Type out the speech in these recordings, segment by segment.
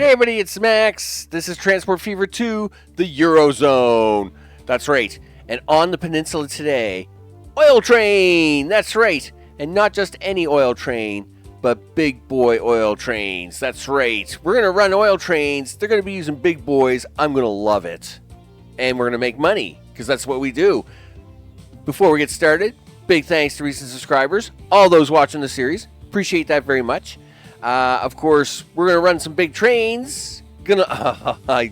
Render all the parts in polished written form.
Hey everybody, it's Max. This is Transport Fever 2, the Eurozone. That's right. And on the Peninsula today, oil train. That's right. And not just any oil train, but big boy oil trains. That's right. We're going to run oil trains. They're going to be using big boys. I'm going to love it. And we're going to make money, because that's what we do. Before we get started, big thanks to recent subscribers, all those watching the series. Appreciate that very much. Of course, we're going to run some big trains. Sometimes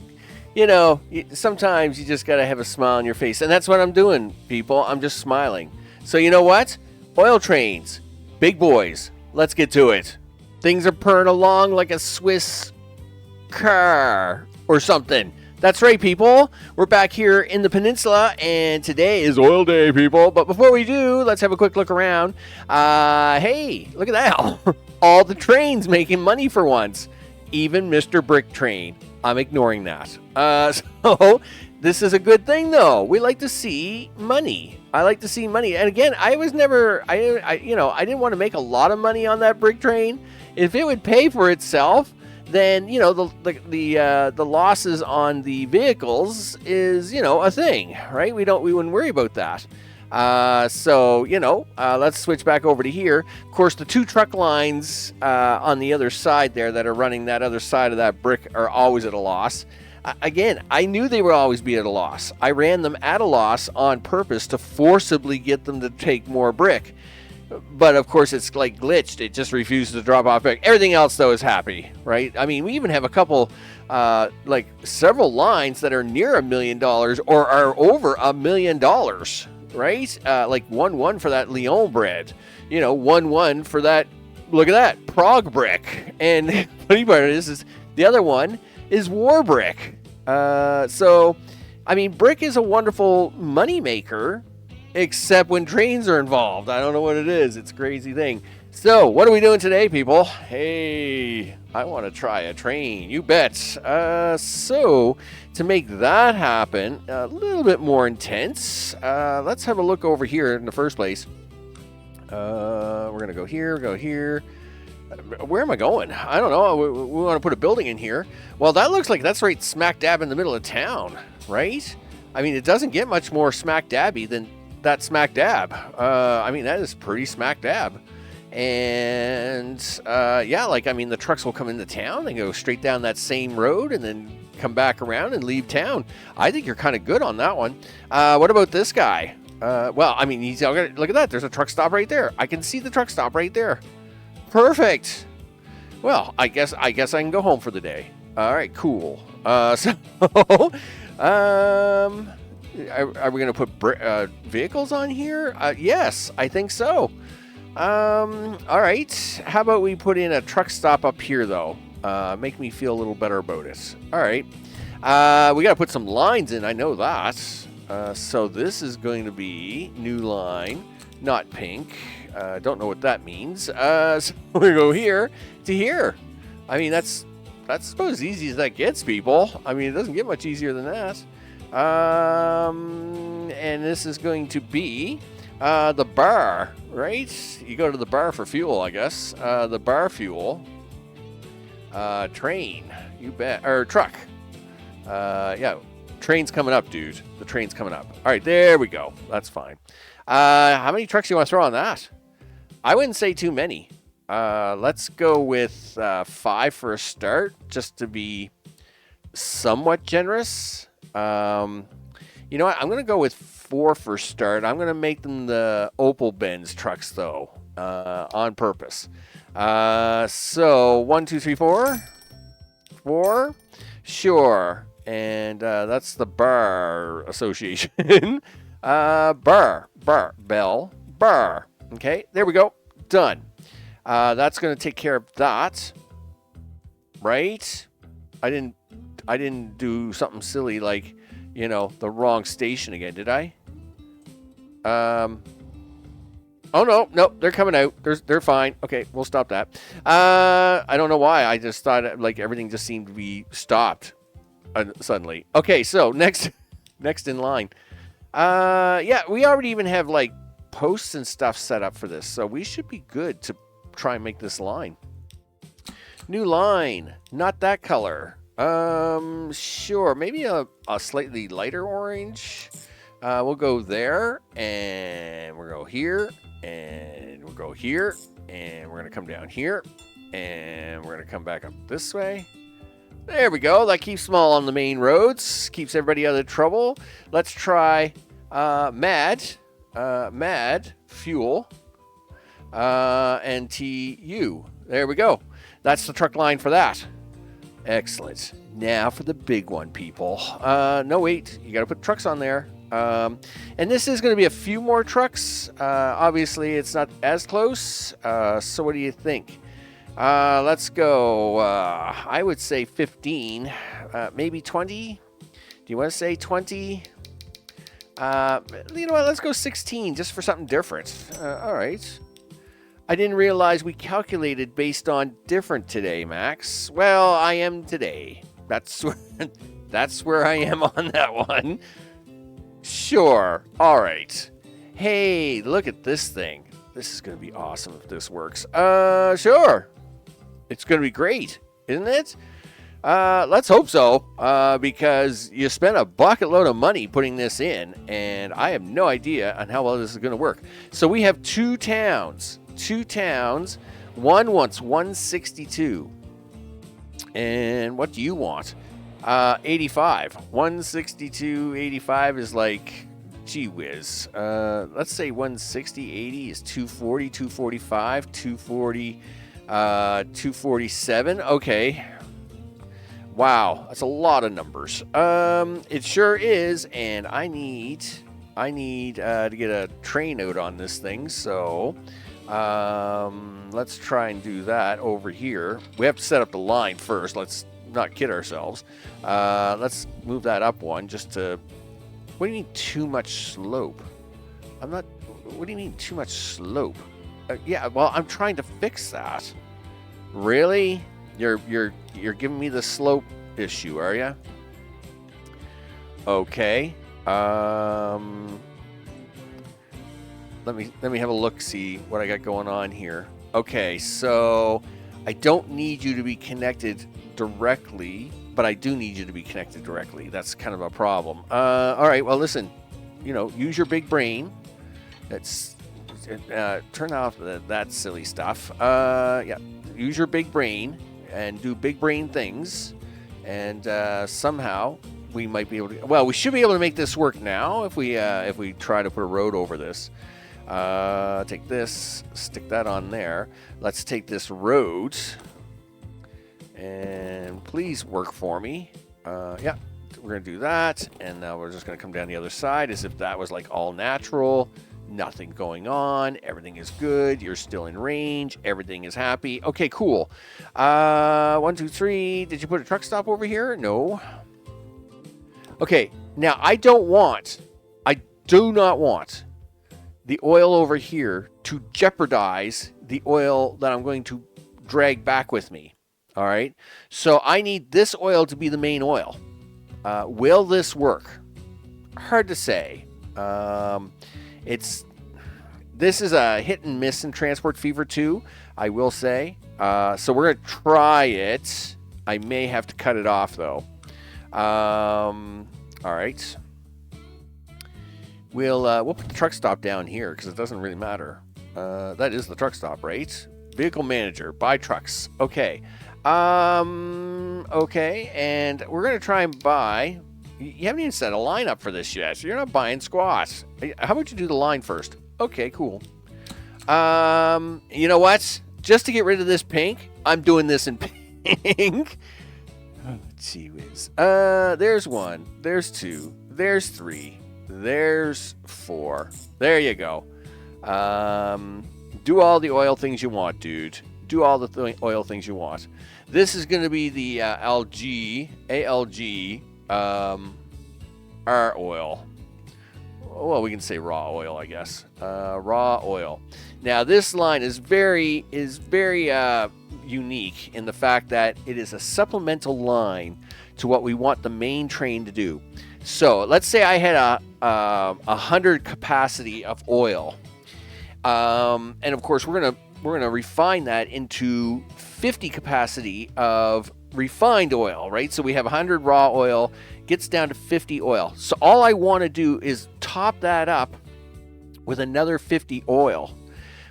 you just got to have a smile on your face. And that's what I'm doing, people. I'm just smiling. So you know what? Oil trains. Big boys. Let's get to it. Things are purring along like a Swiss car or something. That's right, people. We're back here in the Peninsula, and today is oil day, people. But before we do, let's have a quick look around. Hey, look at that. All the trains making money for once. Even Mr. Brick Train. I'm ignoring that. So this is a good thing, though. We like to see money. I like to see money. And again, I didn't want to make a lot of money on that brick train. If it would pay for itself, then, the losses on the vehicles is, a thing, right? We wouldn't worry about that. Let's switch back over to here. Of course, the two truck lines on the other side there that are running that other side of that brick are always at a loss. Again, I knew they would always be at a loss. I ran them at a loss on purpose to forcibly get them to take more brick. But, of course, it's like glitched. It just refuses to drop off brick. Everything else, though, is happy, right? I mean, we even have a couple, several lines that are near $1 million or are over $1 million, right? Like 1-1 for that Lyon bread. 1-1 for that, look at that, Prague brick. And the funny part is the other one is war brick. Brick is a wonderful money maker, except when trains are involved. I don't know what it is. It's a crazy thing. So, what are we doing today, people? Hey, I want to try a train. You bet. So, to make that happen, a little bit more intense, let's have a look over here in the first place. We're going to go here. Where am I going? I don't know. We want to put a building in here. Well, that looks like that's right smack dab in the middle of town, right? I mean, it doesn't get much more smack dabby than that smack dab. That is pretty smack dab. And, the trucks will come into town and go straight down that same road and then come back around and leave town. I think you're kind of good on that one. What about this guy? Look at that. There's a truck stop right there. I can see the truck stop right there. Perfect. Well, I guess I can go home for the day. All right, cool. Are we going to put vehicles on here? Yes, I think so. All right. How about we put in a truck stop up here, though? Make me feel a little better about it. All right. We got to put some lines in. I know that. So this is going to be new line, not pink. Don't know what that means. So we go here to here. I mean, that's about as easy as that gets, people. I mean, it doesn't get much easier than that. And this is going to be the bar, right? You go to the bar for fuel, I guess. The bar fuel. Train, you bet. Or truck. Train's coming up, dude. The train's coming up. All right, there we go. That's fine. How many trucks do you want to throw on that? I wouldn't say too many. Let's go with 5 for a start, just to be somewhat generous. You know what? I'm going to go with 4 for start. I'm going to make them the Opel Benz trucks, though, on purpose. So 1, 2, 3, 4. 4. Sure. And that's the Bar Association. Bar. Okay, there we go. Done. That's going to take care of that. Right? I didn't do something silly like, the wrong station again, did I? Oh, no, they're coming out. They're fine. Okay, we'll stop that. I don't know why. I just thought everything just seemed to be stopped suddenly. Okay, so next in line. We already even have posts and stuff set up for this, so we should be good to try and make this line. New line. Not that color. Sure. Maybe a slightly lighter orange. We'll go there, and we'll go here, and we'll go here, and we're going to come down here, and we're going to come back up this way. There we go. That keeps them all on the main roads. Keeps everybody out of trouble. Let's try Mad Fuel NTU. There we go. That's the truck line for that. Excellent. Now for the big one, people. No, wait. You got to put trucks on there. And this is going to be a few more trucks. Obviously, it's not as close. So what do you think? Let's go. I would say 15, maybe 20. Do you want to say 20? You know what? Let's go 16 just for something different. All right. I didn't realize we calculated based on different today, Max. Well, I am today. That's where I am on that one. Sure. All right. Hey, look at this thing. This is going to be awesome if this works. Sure. It's going to be great, isn't it? Let's hope so, because you spent a bucket load of money putting this in, and I have no idea on how well this is going to work. So we have two towns. One wants 162. And what do you want? 85. 162, 85 is like, gee whiz. Let's say 160, 80 is 240, 245, 240, 247. Okay. Wow, that's a lot of numbers. It sure is, and I need to get a train out on this thing, so let's try and do that over here. We have to set up the line first. Let's not kid ourselves. Let's move that up one just to... What do you mean too much slope? What do you mean too much slope? Yeah, well, I'm trying to fix that. Really? You're giving me the slope issue, are you? Okay. Let me have a look, see what I got going on here. Okay, so I don't need you to be connected directly, but I do need you to be connected directly. That's kind of a problem. All right, well, listen, use your big brain. Turn off that silly stuff. Yeah, use your big brain and do big brain things, and somehow we might be able to. Well, we should be able to make this work now if we try to put a road over this. Take this, stick that on there. Let's take this road, and please work for me. Yeah, we're gonna do that, and now we're just gonna come down the other side as if that was like all natural. Nothing going on. Everything is good. You're still in range. Everything is happy. Okay, cool. 1, 2, 3. Did you put a truck stop over here? No. Okay, now I do not want the oil over here to jeopardize the oil that I'm going to drag back with me. All right. So I need this oil to be the main oil. Will this work? Hard to say. This is a hit and miss in Transport Fever 2, I will say. So we're going to try it. I may have to cut it off, though. All right. We'll put the truck stop down here because it doesn't really matter. That is the truck stop, right? Vehicle manager, buy trucks. Okay. Okay, and we're going to try and buy... You haven't even set a line up for this yet, so you're not buying squat. How about you do the line first? Okay, cool. You know what? Just to get rid of this pink, I'm doing this in pink. Oh, gee whiz. There's 1. There's 2. There's 3. There's 4. There you go. Do all the oil things you want, dude. Do all the oil things you want. This is going to be the ALG our oil. Well, we can say raw oil, I guess. Raw oil. Now, this line is very unique in the fact that it is a supplemental line to what we want the main train to do. So, let's say I had a 100 capacity of oil. And of course, we're going to we're going to refine that into 50 capacity of refined oil, right? So we have 100 raw oil, gets down to 50 oil. So all I want to do is top that up with another 50 oil.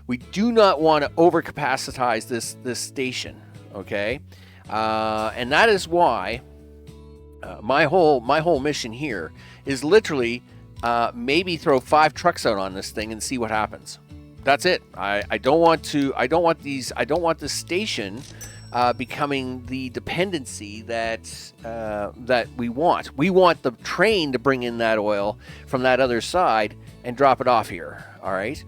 We do not want to overcapacitize this station, okay? And that is why my whole mission here is literally maybe throw 5 trucks out on this thing and see what happens. That's it. I don't want this station becoming the dependency that we want. We want the train to bring in that oil from that other side and drop it off here. All right.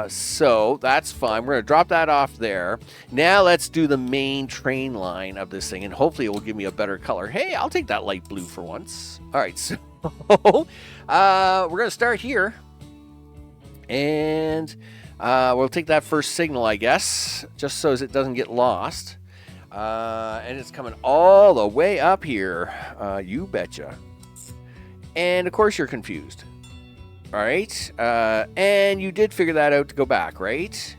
So that's fine. We're going to drop that off there. Now let's do the main train line of this thing, and hopefully it will give me a better color. Hey, I'll take that light blue for once. All right. So we're going to start here. And we'll take that first signal, I guess, just so as it doesn't get lost. And it's coming all the way up here. You betcha. And, of course, you're confused. All right. And you did figure that out to go back, right?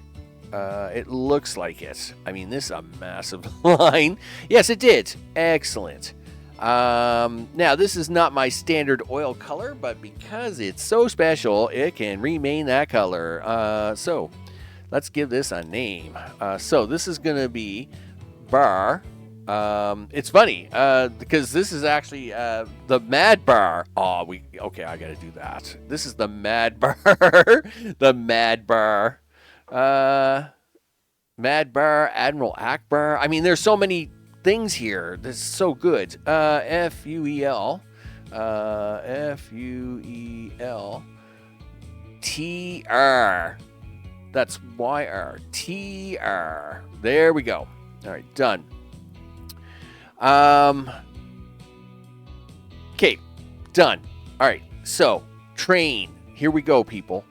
It looks like it. I mean, this is a massive line. Yes, it did. Excellent. Now, this is not my standard oil color, but because it's so special, it can remain that color. So let's give this a name. So this is going to be bar. It's funny, because this is actually, the Mad Bar. Okay, I got to do that. This is the Mad Bar, the Mad Bar, Mad Bar, Admiral Akbar. I mean, there's so many things here. This is so good. Fuel, Fuel, TR. That's YR. TR. There we go. All right, done. Okay, done. All right, so train. Here we go, people.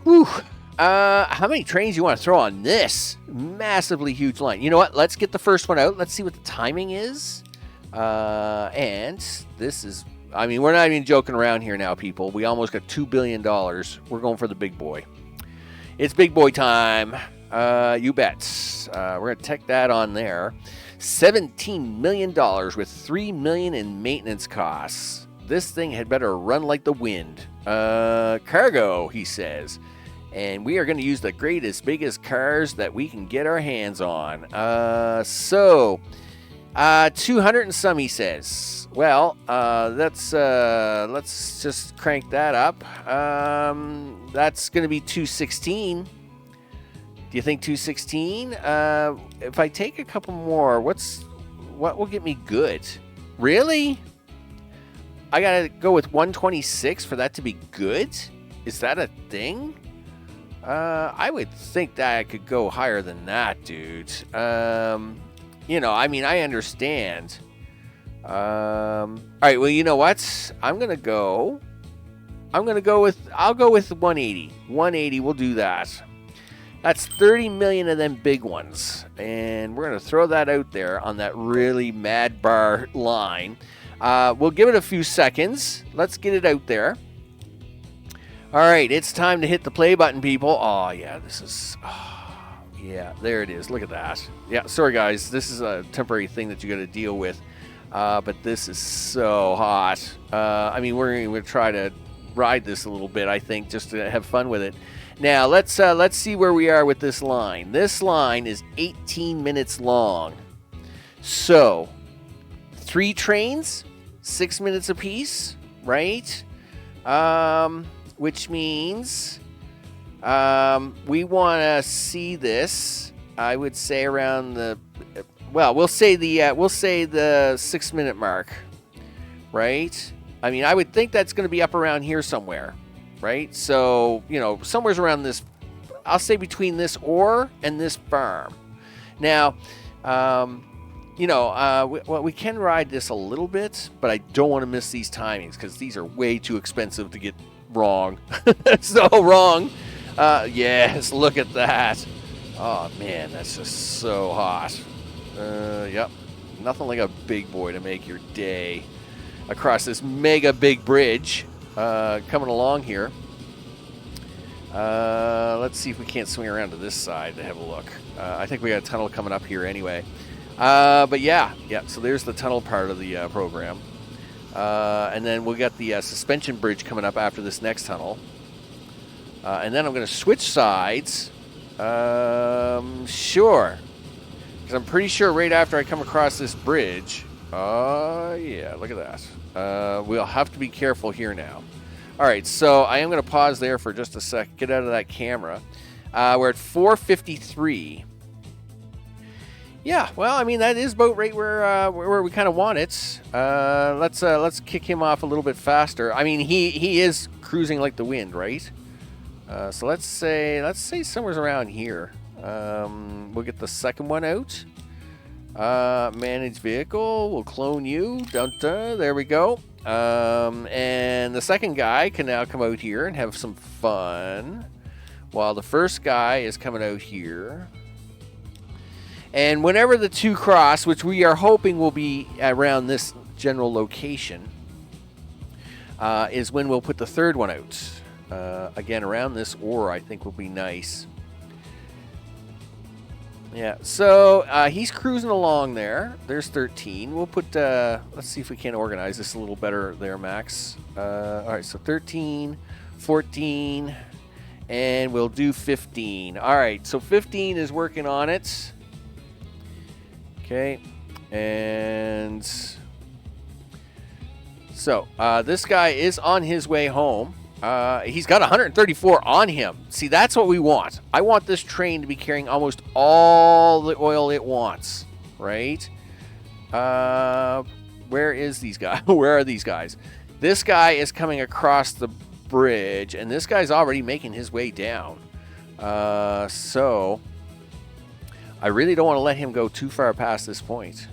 Whew. How many trains do you want to throw on this massively huge line? You know what? Let's get the first one out. Let's see what the timing is. And this is, I mean, we're not even joking around here now, people. We almost got $2 billion. We're going for the big boy. It's big boy time. You bet. We're going to take that on there. $17 million with $3 million in maintenance costs. This thing had better run like the wind. Cargo, he says. And we are going to use the greatest, biggest cars that we can get our hands on. 200 and some, he says. Well, let's just crank that up. That's going to be 216. Do you think 216? If I take a couple more, what will get me good? Really? I got to go with 126 for that to be good? Is that a thing? I would think that I could go higher than that, dude. You know, I mean, I understand. All right, well, you know what? I'll go with 180. 180, we'll do that. That's 30 million of them big ones. And we're going to throw that out there on that really Mad Bar line. We'll give it a few seconds. Let's get it out there. All right, it's time to hit the play button, people. Oh, yeah, this is... Oh, yeah, there it is. Look at that. Yeah, sorry, guys. This is a temporary thing that you got to deal with. But this is so hot. I mean, we're going to try to ride this a little bit, I think, just to have fun with it. Now, let's see where we are with this line. This line is 18 minutes long. So, 3 trains, 6 minutes apiece, right? Which means we want to see this. I would say around the, well, we'll say the 6-minute mark, right? I mean, I would think that's going to be up around here somewhere, right? So, you know, somewhere's around this. I'll say between this ore and this farm. Now, you know, we can ride this a little bit, but I don't want to miss these timings because these are way too expensive to get wrong. So wrong. Yes, look at that. Oh, man, that's just so hot. Yep. Nothing like a big boy to make your day across this mega big bridge coming along here. Let's see if we can't swing around to this side to have a look. I think we got a tunnel coming up here anyway. But yeah, so there's the tunnel part of the program. And then we'll get the suspension bridge coming up after this next tunnel. And then I'm going to switch sides. Sure. Because I'm pretty sure right after I come across this bridge... yeah, look at that. We'll have to be careful here now. All right, so I am going to pause there for just a sec. Get out of that camera. We're at 453. Yeah, well, I mean, that is about right where we kind of want it. Let's kick him off a little bit faster. I mean, he is cruising like the wind, right? So let's say somewhere around here. We'll get the second one out. Manage vehicle. We'll clone you. Dun-dun, there we go. And the second guy can now come out here and have some fun, while the first guy is coming out here. And whenever the two cross, which we are hoping will be around this general location, is when we'll put the third one out. Again, around this ore, I think will be nice. Yeah, so he's cruising along there. There's 13. We'll put, let's see if we can organize this a little better there, Max. All right, so 13, 14, and we'll do 15. All right, so 15 is working on it. Okay, and so this guy is on his way home. He's got 134 on him. See, that's what we want. I want this train to be carrying almost all the oil it wants, right? Where is these guys? Where are these guys? This guy is coming across the bridge, and this guy's already making his way down. So I really don't want to let him go too far past this point.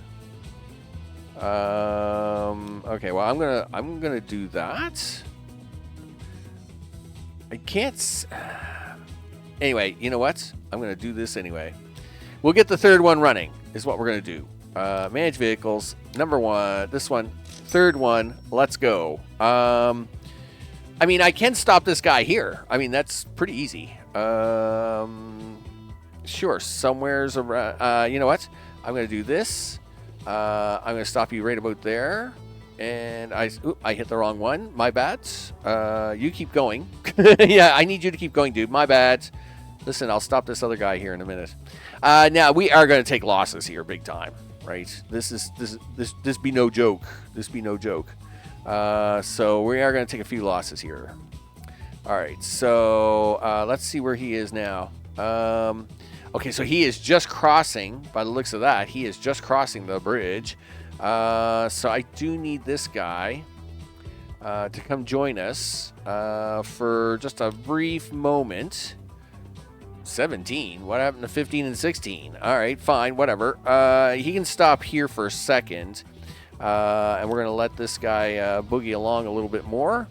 Okay, well, I'm gonna do that. I can't... Anyway, you know what? I'm going to do this anyway. We'll get the third one running, is what we're going to do. Manage vehicles. Number one. This one. Third one. Let's go. I mean, I can stop this guy here. I mean, that's pretty easy. Sure. Somewhere's around... you know what? I'm going to do this. I'm going to stop you right about there. And I hit the wrong one. My bad. You keep going. Yeah, I need you to keep going, dude. My bad. Listen, I'll stop this other guy here in a minute. Now we are going to take losses here, big time, right? This be no joke. This be no joke. So we are going to take a few losses here. All right. So let's see where he is now. Okay, so he is just crossing. By the looks of that, he is just crossing the bridge. So I do need this guy to come join us for just a brief moment. 17? What happened to 15 and 16? All right, fine, whatever. He can stop here for a second, and we're going to let this guy boogie along a little bit more.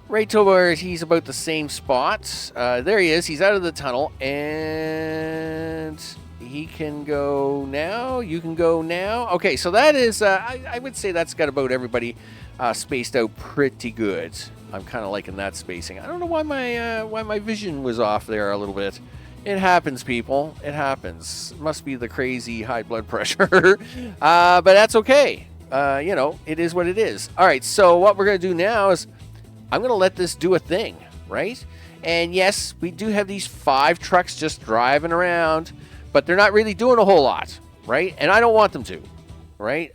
Right to where he's about the same spot. There he is. He's out of the tunnel, and... he can go now. You can go now. Okay, so that is, I would say that's got about everybody spaced out pretty good. I'm kind of liking that spacing. I don't know why my vision was off there a little bit. It happens, people. It happens. It must be the crazy high blood pressure. But that's okay. You know, it is what it is. All right, so what we're going to do now is I'm going to let this do a thing, right? And yes, we do have these 5 trucks just driving around, but they're not really doing a whole lot, right? And I don't want them to, right?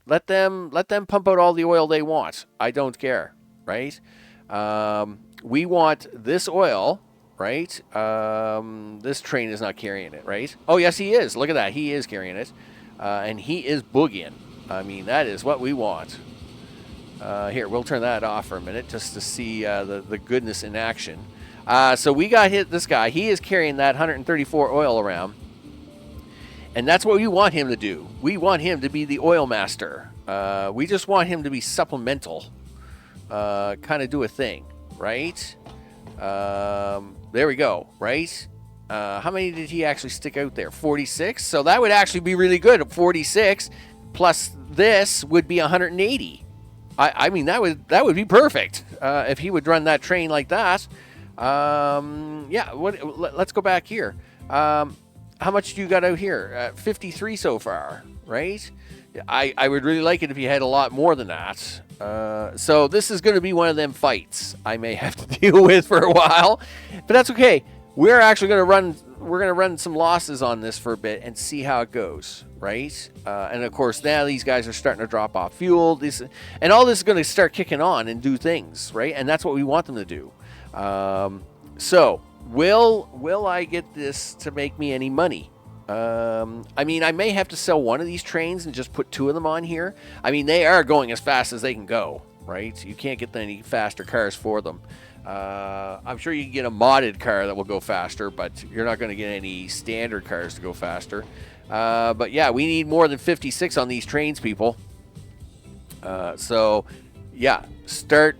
Let them pump out all the oil they want. I don't care, right? We want this oil, right? This train is not carrying it, right? Oh, yes, he is. Look at that. He is carrying it. And he is boogieing. I mean, that is what we want. Here, we'll turn that off for a minute just to see the goodness in action. So we got this guy. He is carrying that 134 oil around. And that's what we want him to do. We want him to be the oil master. We just want him to be supplemental. Kind of do a thing, right? There we go, right? How many did he actually stick out there? 46? So that would actually be really good. 46 plus this would be 180. I mean, that would be perfect if he would run that train like that. Yeah. Let's go back here. How much do you got out here? 53 so far, right? I would really like it if you had a lot more than that. So this is going to be one of them fights I may have to deal with for a while, but that's okay. We're actually going to run. We're going to run some losses on this for a bit and see how it goes, right? And of course, now these guys are starting to drop off fuel. And all this is going to start kicking on and do things, right? And that's what we want them to do. So will I get this to make me any money? I mean, I may have to sell one of these trains and just put two of them on here. I mean, they are going as fast as they can go, right? You can't get any faster cars for them. I'm sure you can get a modded car that will go faster, but you're not going to get any standard cars to go faster. But yeah, we need more than 56 on these trains, people. So yeah, start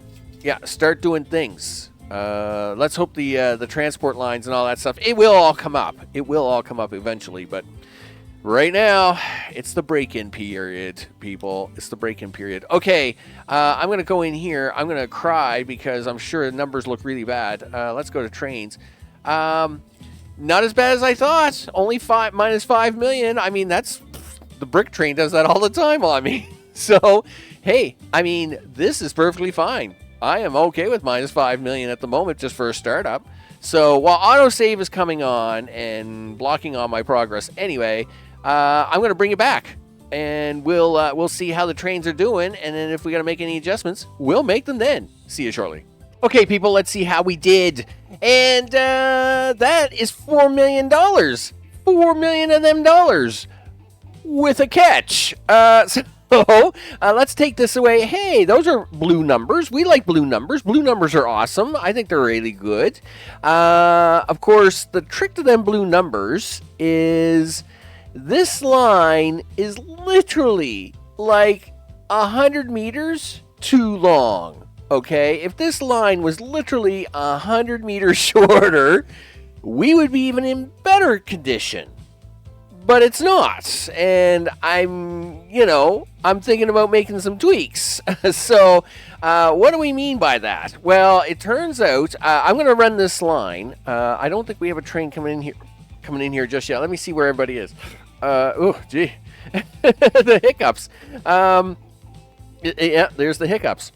doing things. Let's hope the transport lines and all that stuff, it will all come up. It will all come up eventually, but right now, it's the break-in period, people. It's the break-in period. Okay, I'm going to go in here. I'm going to cry because I'm sure the numbers look really bad. Let's go to trains. Not as bad as I thought. Only minus 5 million. I mean, the brick train does that all the time on me. So, hey, I mean, this is perfectly fine. I am okay with minus 5 million at the moment just for a startup. So while autosave is coming on and blocking all my progress anyway, I'm going to bring it back, and we'll see how the trains are doing, and then if we got to make any adjustments, we'll make them then. See you shortly. Okay, people, let's see how we did. And that is $4 million. $4 million of them dollars with a catch. So let's take this away. Hey, those are blue numbers. We like blue numbers. Blue numbers are awesome. I think they're really good. Of course, the trick to them blue numbers is this line is literally like 100 meters too long. Okay, if this line was literally 100 meters shorter, we would be even in better condition. But it's not, and I'm thinking about making some tweaks. So, what do we mean by that? Well, it turns out I'm going to run this line. I don't think we have a train coming in here just yet. Let me see where everybody is. Oh, gee, the hiccups. Yeah, there's the hiccups.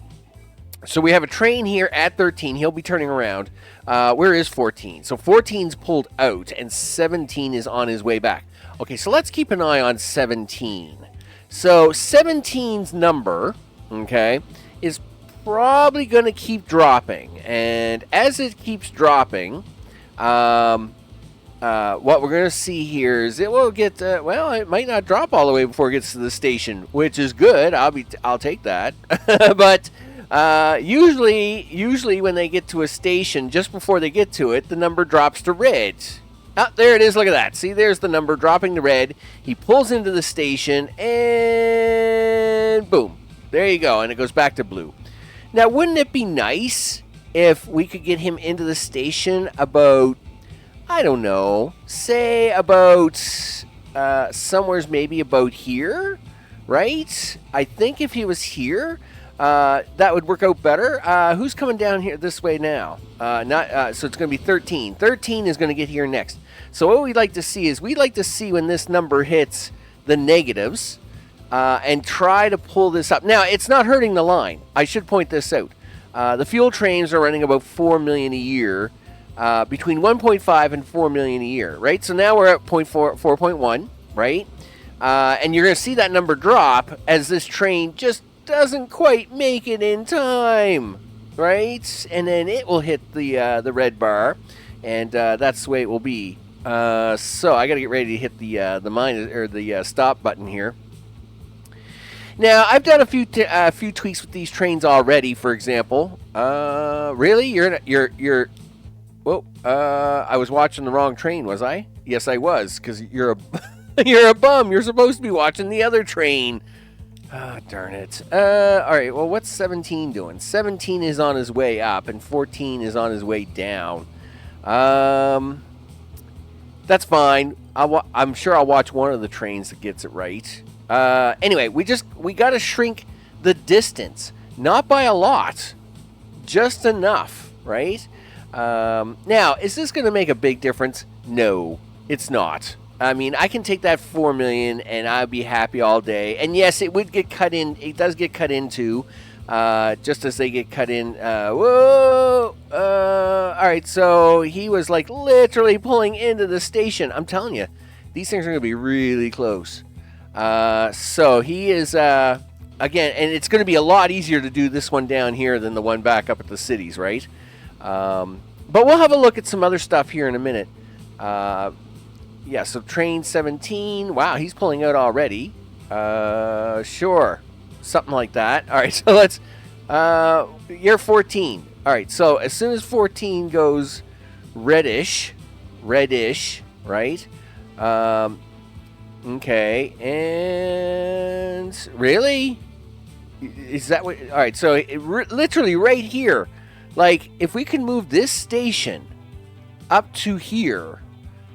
So we have a train here at 13. He'll be turning around. Where is 14? So 14's pulled out, and 17 is on his way back. Okay, so let's keep an eye on 17. So 17's number, okay, is probably going to keep dropping. And as it keeps dropping, what we're going to see here is it will get, it might not drop all the way before it gets to the station, which is good. I'll take that. But usually when they get to a station, just before they get to it, the number drops to red. Oh, there it is. Look at that. See, there's the number dropping to red. He pulls into the station, and boom. There you go, and it goes back to blue. Now, wouldn't it be nice if we could get him into the station about, I don't know, say about somewhere's maybe about here, right? I think if he was here, that would work out better. Who's coming down here this way now? So it's going to be 13. 13 is going to get here next. So what we'd like to see is when this number hits the negatives and try to pull this up. Now, it's not hurting the line. I should point this out. The fuel trains are running about 4 million a year, between 1.5 and 4 million a year, right? So now we're at 4.1, right? And you're going to see that number drop as this train just doesn't quite make it in time, right? And then it will hit the red bar, and that's the way it will be. So I got to get ready to hit the minus or the stop button here. Now I've done a few tweaks with these trains already. For example, really, you're. Whoa! I was watching the wrong train, was I? Yes, I was, because you're a bum. You're supposed to be watching the other train. Ah, darn it. All right, well, what's 17 doing? 17 is on his way up, and 14 is on his way down. That's fine. I'm sure I'll watch one of the trains that gets it right. Anyway, we got to shrink the distance. Not by a lot, just enough, right? Now, is this going to make a big difference? No, it's not. I mean, I can take that 4 million and I'd be happy all day. And yes, it would get cut in. It does get cut into, just as they get cut in. Whoa! All right, so he was like literally pulling into the station. I'm telling you, these things are going to be really close. So he is, again, and it's going to be a lot easier to do this one down here than the one back up at the cities, right? But we'll have a look at some other stuff here in a minute. Yeah, so train 17. Wow, he's pulling out already. Sure. Something like that. All right, so let's... Year 14. All right, so as soon as 14 goes reddish, right? Okay, and... Really? Is that what... All right, so literally right here. Like, if we can move this station up to here...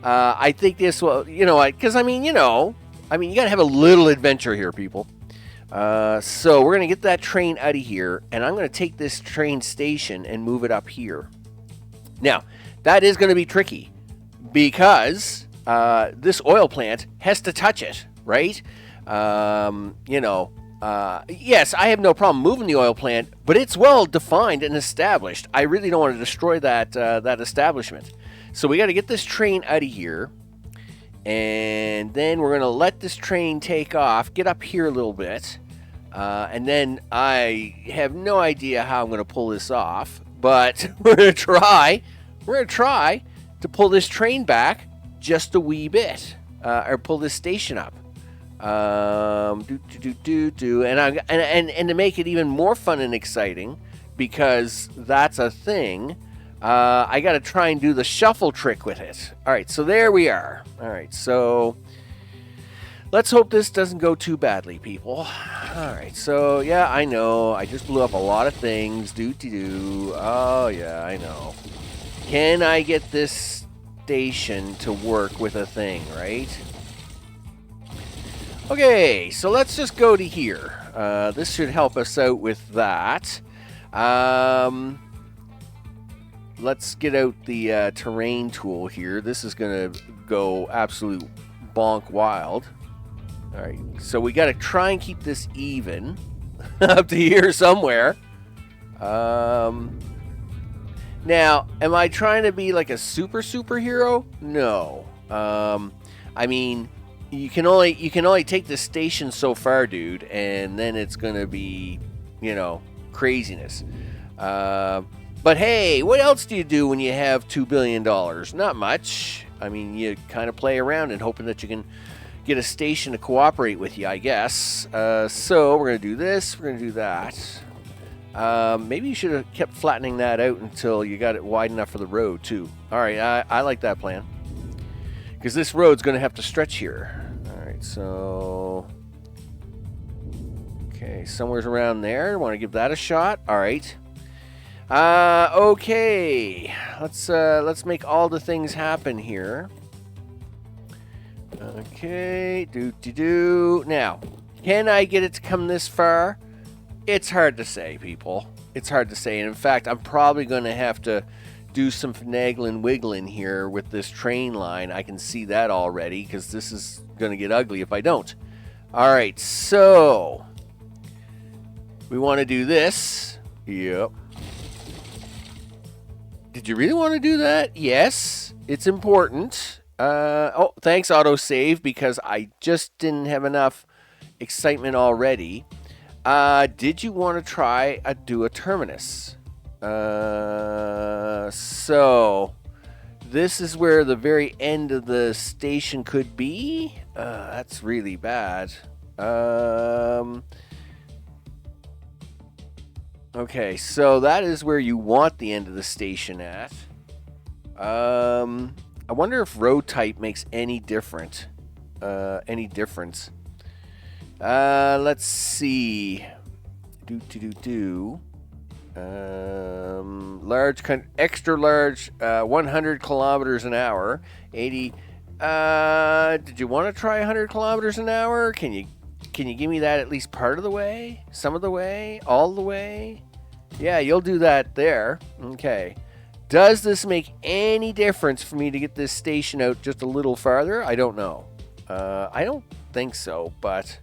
I think this will, because you got to have a little adventure here, people. So we're going to get that train out of here, and I'm going to take this train station and move it up here. Now, that is going to be tricky, because this oil plant has to touch it, right? Yes, I have no problem moving the oil plant, but it's well defined and established. I really don't want to destroy that establishment. So we got to get this train out of here, and then we're going to let this train take off, get up here a little bit, and then I have no idea how I'm going to pull this off, but we're going to try. We're going to try to pull this train back just a wee bit, or pull this station up. And to make it even more fun and exciting, because that's a thing. I got to try and do the shuffle trick with it. All right, so there we are. All right, so let's hope this doesn't go too badly, people. All right, so yeah, I know. I just blew up a lot of things. Doo-doo-doo. Oh, yeah, I know. Can I get this station to work with a thing, right? Okay, so let's just go to here. This should help us out with that. Let's get out the terrain tool here. This is going to go absolute bonk wild. All right, so we got to try and keep this even up to here somewhere. Now, am I trying to be like a superhero? No. I mean, you can only take the station so far, dude, and then it's going to be, craziness. But hey, what else do you do when you have $2 billion? Not much. I mean, you kind of play around and hoping that you can get a station to cooperate with you, I guess. So we're going to do this. We're going to do that. Maybe you should have kept flattening that out until you got it wide enough for the road, too. All right, I like that plan. Because this road's going to have to stretch here. All right, so... Okay, somewhere's around there. I want to give that a shot. All right. Okay, let's make all the things happen here. Okay, do. Now, can I get it to come this far? It's hard to say, people. It's hard to say, and in fact, I'm probably going to have to do some finagling wiggling here with this train line. I can see that already, because this is going to get ugly if I don't. All right, so we want to do this. Yep. Did you really want to do that? Yes, it's important. Oh, thanks, autosave, because I just didn't have enough excitement already. Did you want to try do a terminus? So this is where the very end of the station could be. That's really bad. Okay, so that is where you want the end of the station at. I wonder if road type makes any difference. Let's see. Large, extra large, 100 kilometers an hour, 80. Did you want to try 100 kilometers an hour? Can you Can you give me that at least part of the way? Some of the way? All the way? Yeah, you'll do that there. Okay. Does this make any difference for me to get this station out just a little farther? I don't know. I don't think so, but...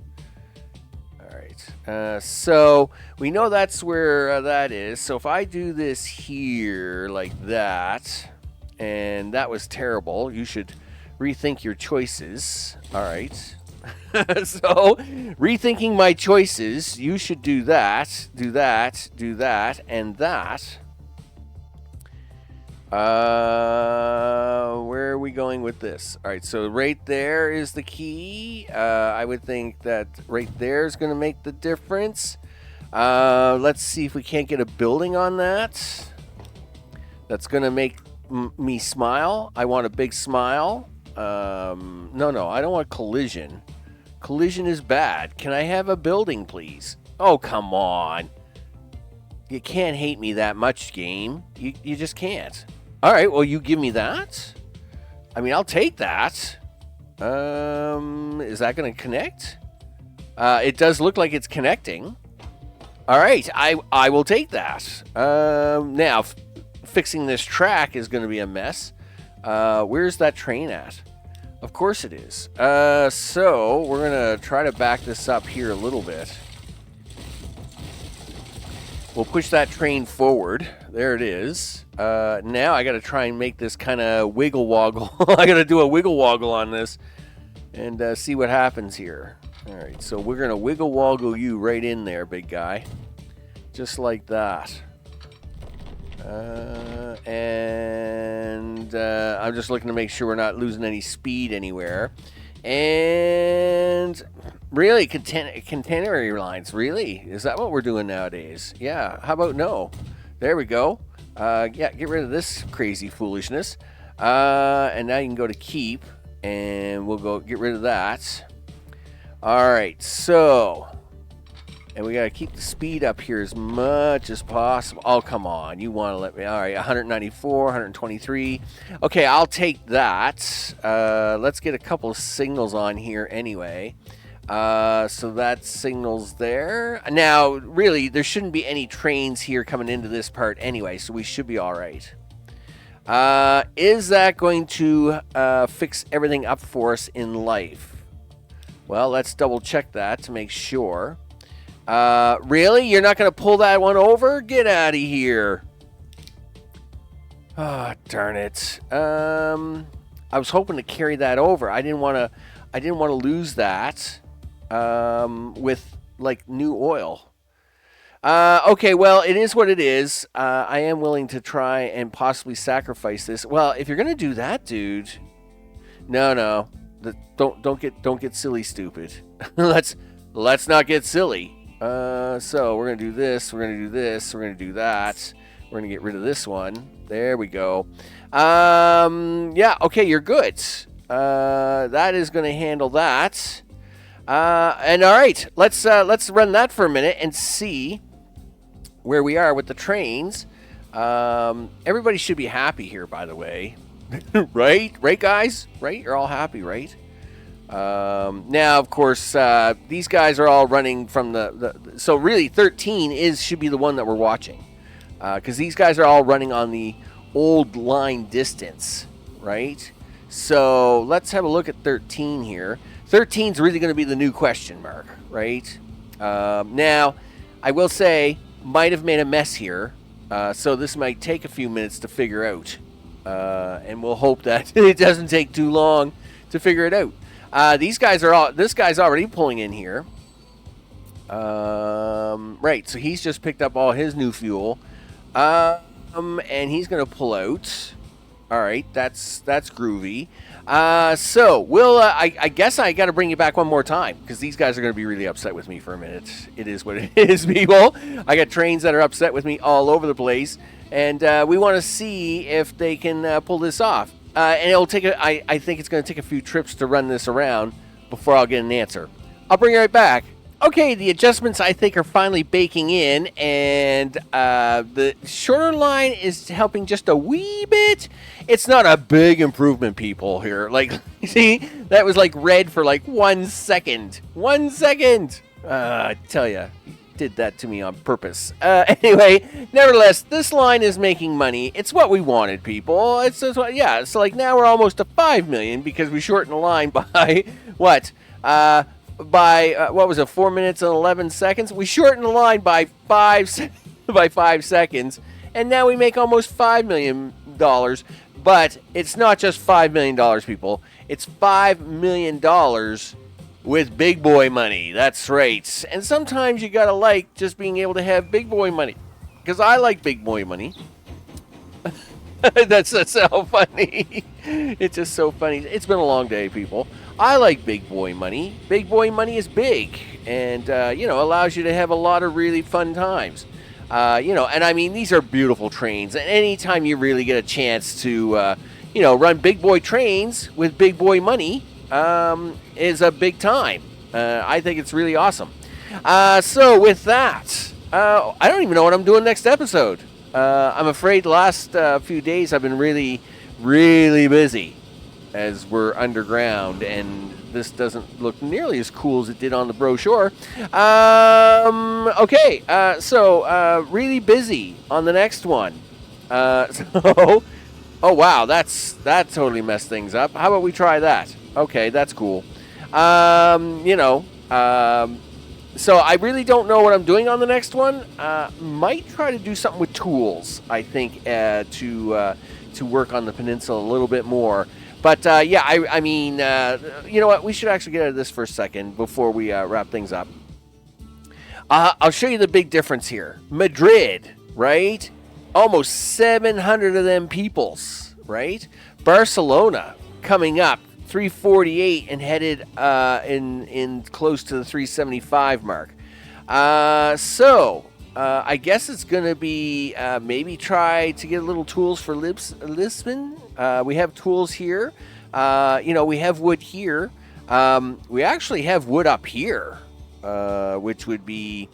Alright. So, we know that's where that is. So, if I do this here like that, and that was terrible, you should rethink your choices. Alright. So, rethinking my choices, you should do that, do that, do that, and that. Where are we going with this? All right, so right there is the key. I would think that right there is going to make the difference. Let's see if we can't get a building on that. That's going to make me smile. I want a big smile. No, I don't want collision. Collision is bad. Can I have a building, please? Oh, come on. You can't hate me that much, game. You just can't. All right, well, you give me that. I mean, I'll take that. Is that going to connect? It does look like it's connecting. All right, I will take that. Now, fixing this track is going to be a mess. Where's that train at? Of course it is. So we're going to try to back this up here a little bit. We'll push that train forward. There it is. Now I got to try and make this kind of wiggle woggle. I got to do a wiggle woggle on this and see what happens here. All right, so we're going to wiggle woggle you right in there, big guy. Just like that. And I'm just looking to make sure we're not losing any speed anywhere. And really, catenary lines, really? Is that what we're doing nowadays? Yeah, how about no? There we go. Yeah, get rid of this crazy foolishness. And now you can go to keep, and we'll go get rid of that. All right, so... And we got to keep the speed up here as much as possible. Oh, come on. You want to let me... All right, 194, 123. Okay, I'll take that. Let's get a couple of signals on here anyway. So that signal's there. Now, really, there shouldn't be any trains here coming into this part anyway, so we should be all right. Is that going to fix everything up for us in life? Well, let's double check that to make sure. Really? You're not going to pull that one over? Get out of here. Oh, darn it. I was hoping to carry that over. I didn't want to lose that with like new oil. Okay, well, it is what it is. I am willing to try and possibly sacrifice this. Well, if you're going to do that, dude. No. Don't get silly stupid. Let's not get silly. So we're going to do this, we're going to do this, we're going to do that. We're going to get rid of this one. There we go. Yeah, okay, you're good. That is going to handle that. And all right, let's run that for a minute and see where we are with the trains. Everybody should be happy here, by the way. Right, guys? Right? You're all happy, right? Now, of course, these guys are all running from so really 13 should be the one that we're watching, because these guys are all running on the old line distance, right? So let's have a look at 13 here. 13 is really going to be the new question mark, right? Now, I will say, might have made a mess here, so this might take a few minutes to figure out, and we'll hope that it doesn't take too long to figure it out. This guy's already pulling in here. Right, so he's just picked up all his new fuel. And he's going to pull out. All right, that's groovy. So we'll, I guess I got to bring you back one more time, because these guys are going to be really upset with me for a minute. It is what it is, people. I got trains that are upset with me all over the place, and we want to see if they can pull this off. And it'll take I think it's going to take a few trips to run this around before I'll get an answer. I'll bring you right back Okay, the adjustments I think are finally baking in, and the shorter line is helping just a wee bit. It's not a big improvement, people, here. Like, see, that was like red for like 1 second. 1 second! I tell ya, did that to me on purpose. Anyway, nevertheless, this line is making money. It's what we wanted, people. Yeah, so like now we're almost to 5 million because we shortened the line by, what? What was it, 4 minutes and 11 seconds? We shortened the line by 5 seconds, and now we make almost $5 million. But it's not just $5 million, people. It's $5 million with big boy money. That's right. And sometimes you gotta like just being able to have big boy money, because I like big boy money. That's so funny. It's just so funny. It's been a long day, people. I like big boy money. Big boy money is big, and allows you to have a lot of really fun times. And I mean, these are beautiful trains, and anytime you really get a chance to run big boy trains with big boy money is a big time. I think it's really awesome. So with that, I don't even know what I'm doing next episode. I'm afraid the last few days I've been really, really busy as we're underground, and this doesn't look nearly as cool as it did on the brochure. So really busy on the next one. Oh wow, that totally messed things up. How about we try that? Okay, that's cool. So I really don't know what I'm doing on the next one. Might try to do something with tools, I think, to work on the peninsula a little bit more. But I mean, you know what? We should actually get out of this for a second before we wrap things up. I'll show you the big difference here. Madrid, right? Almost 700 of them peoples, right? Barcelona coming up 348 and headed in close to the 375 mark. I guess it's going to be maybe try to get a little tools for Lisbon. We have tools here. We have wood here. We actually have wood up here, which would be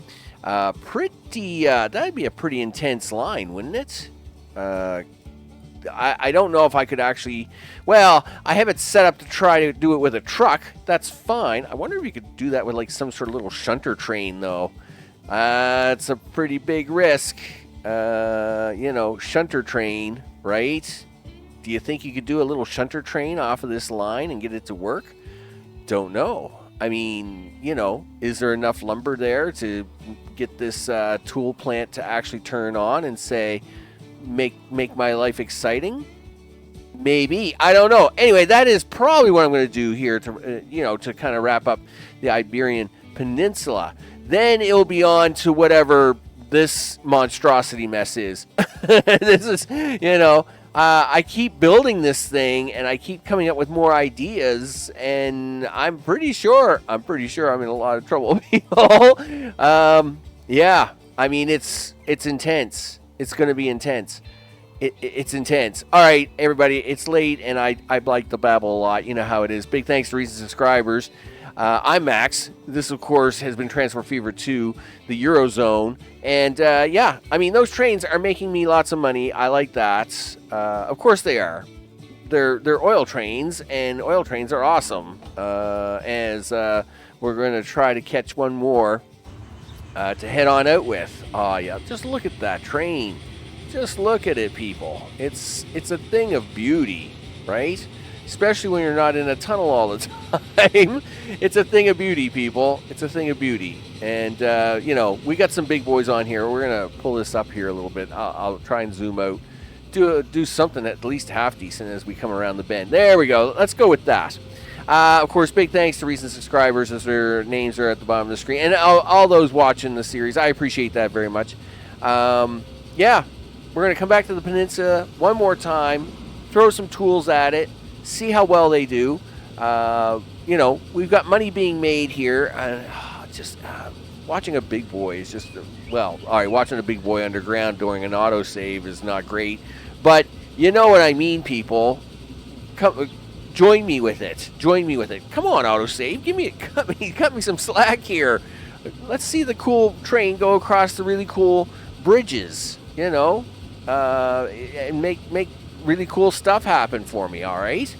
pretty... that'd be a pretty intense line, wouldn't it? I don't know if I could actually... Well, I have it set up to try to do it with a truck. That's fine. I wonder if you could do that with like some sort of little shunter train, though. It's a pretty big risk. Shunter train, right? Do you think you could do a little shunter train off of this line and get it to work? Don't know. I mean, is there enough lumber there to get this tool plant to actually turn on and say, make my life exciting? Maybe. I don't know. Anyway, that is probably what I'm going to do here to kind of wrap up the Iberian Peninsula. Then it'll be on to whatever this monstrosity mess is. This is, I keep building this thing and I keep coming up with more ideas, and I'm pretty sure I'm in a lot of trouble, people. Yeah, I mean, it's intense. It's going to be intense. It's intense. All right, everybody, it's late, and I like to babble a lot. You know how it is. Big thanks to recent subscribers. I'm Max. This, of course, has been Transport Fever 2, the Eurozone. And, I mean, those trains are making me lots of money. I like that. Of course they are. They're oil trains, and oil trains are awesome. As we're going to try to catch one more to head on out with. Oh, yeah, just look at that train. Just look at it, people. It's a thing of beauty, right? Especially when you're not in a tunnel all the time. It's a thing of beauty, people. It's a thing of beauty. And, we got some big boys on here. We're going to pull this up here a little bit. I'll try and zoom out. Do something at least half decent as we come around the bend. There we go. Let's go with that. Of course, big thanks to recent subscribers as their names are at the bottom of the screen. And all those watching the series. I appreciate that very much. We're going to come back to the peninsula one more time. Throw some tools at it. See how well they do. We've got money being made here. Watching a big boy is just, watching a big boy underground during an autosave is not great. But you know what I mean, people. Come, join me with it. Come on, autosave. Cut me some slack here. Let's see the cool train go across the really cool bridges, you know, and make really cool stuff happen for me, all right?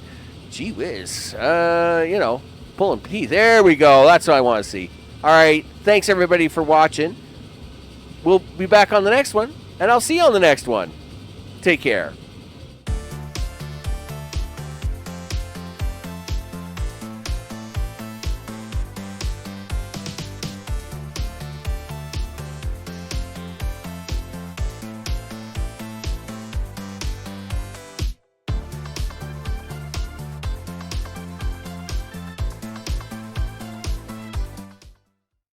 Gee whiz. You know, pulling teeth. There we go. That's what I want to see. All right. Thanks, everybody, for watching. We'll be back on the next one, and I'll see you on the next one. Take care.